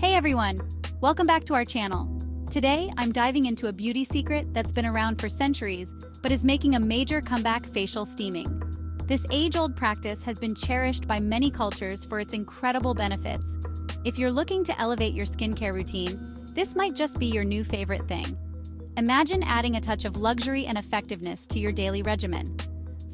Hey everyone! Welcome back to our channel. Today, I'm diving into a beauty secret that's been around for centuries, but is making a major comeback: facial steaming. This age-old practice has been cherished by many cultures for its incredible benefits. If you're looking to elevate your skincare routine, this might just be your new favorite thing. Imagine adding a touch of luxury and effectiveness to your daily regimen.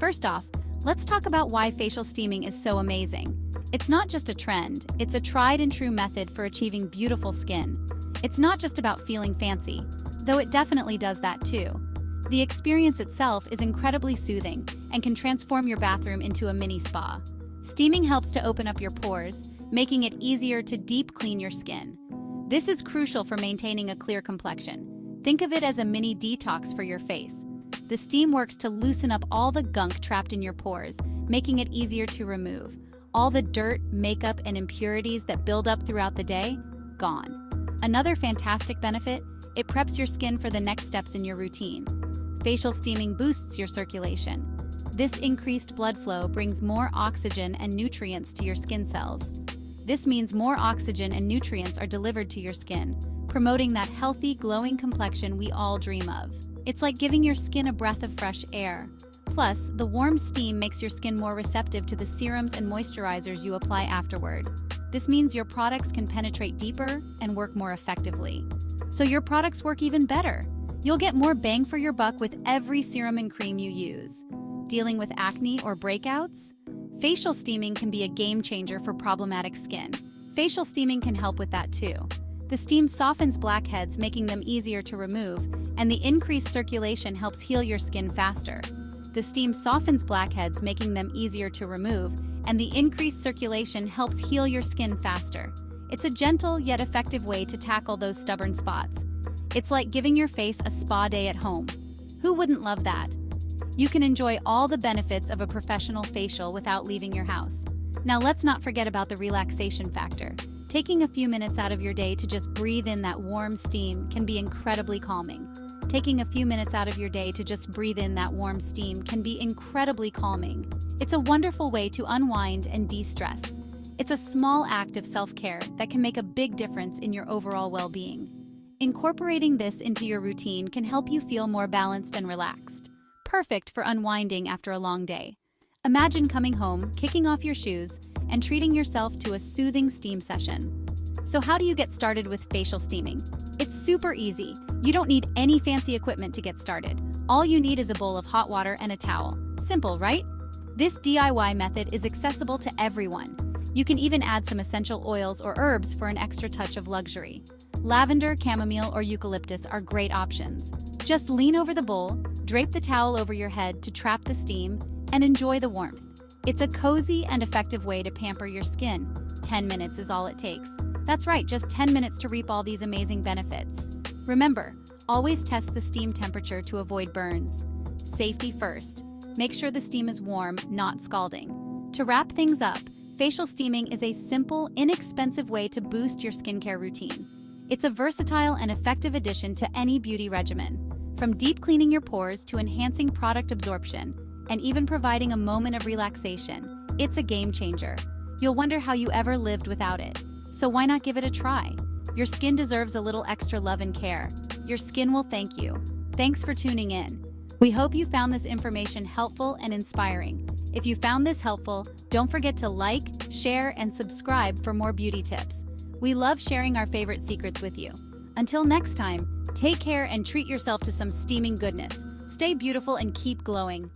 First off, let's talk about why facial steaming is so amazing. It's not just a trend, it's a tried and true method for achieving beautiful skin. It's not just about feeling fancy, though it definitely does that too. The experience itself is incredibly soothing and can transform your bathroom into a mini spa. Steaming helps to open up your pores, making it easier to deep clean your skin. This is crucial for maintaining a clear complexion. Think of it as a mini detox for your face. The steam works to loosen up all the gunk trapped in your pores, making it easier to remove. All the dirt, makeup, and impurities that build up throughout the day, gone. Another fantastic benefit, it preps your skin for the next steps in your routine. Facial steaming boosts your circulation. This increased blood flow brings more oxygen and nutrients to your skin cells. This means more oxygen and nutrients are delivered to your skin, promoting that healthy, glowing complexion we all dream of. It's like giving your skin a breath of fresh air. Plus, the warm steam makes your skin more receptive to the serums and moisturizers you apply afterward. This means your products can penetrate deeper and work more effectively. So your products work even better. You'll get more bang for your buck with every serum and cream you use. Dealing with acne or breakouts? Facial steaming can be a game changer for problematic skin. Facial steaming can help with that too. The steam softens blackheads, making them easier to remove, and the increased circulation helps heal your skin faster. The steam softens blackheads, making them easier to remove, and the increased circulation helps heal your skin faster. It's a gentle yet effective way to tackle those stubborn spots. It's like giving your face a spa day at home. Who wouldn't love that? You can enjoy all the benefits of a professional facial without leaving your house. Now let's not forget about the relaxation factor. Taking a few minutes out of your day to just breathe in that warm steam can be incredibly calming. Taking a few minutes out of your day to just breathe in that warm steam can be incredibly calming. It's a wonderful way to unwind and de-stress. It's a small act of self-care that can make a big difference in your overall well-being. Incorporating this into your routine can help you feel more balanced and relaxed. Perfect for unwinding after a long day. Imagine coming home, kicking off your shoes, and treating yourself to a soothing steam session. So how do you get started with facial steaming? It's super easy. You don't need any fancy equipment to get started. All you need is a bowl of hot water and a towel. Simple, right? This DIY method is accessible to everyone. You can even add some essential oils or herbs for an extra touch of luxury. Lavender, chamomile, or eucalyptus are great options. Just lean over the bowl, drape the towel over your head to trap the steam, and enjoy the warmth. It's a cozy and effective way to pamper your skin. 10 minutes is all it takes. That's right, just 10 minutes to reap all these amazing benefits. Remember, always test the steam temperature to avoid burns. Safety first. Make sure the steam is warm, not scalding. To wrap things up, facial steaming is a simple, inexpensive way to boost your skincare routine. It's a versatile and effective addition to any beauty regimen. From deep cleaning your pores to enhancing product absorption, and even providing a moment of relaxation, it's a game changer. You'll wonder how you ever lived without it. So why not give it a try? Your skin deserves a little extra love and care. Your skin will thank you. Thanks for tuning in. We hope you found this information helpful and inspiring. If you found this helpful, don't forget to like, share, and subscribe for more beauty tips. We love sharing our favorite secrets with you. Until next time, take care and treat yourself to some steaming goodness. Stay beautiful and keep glowing.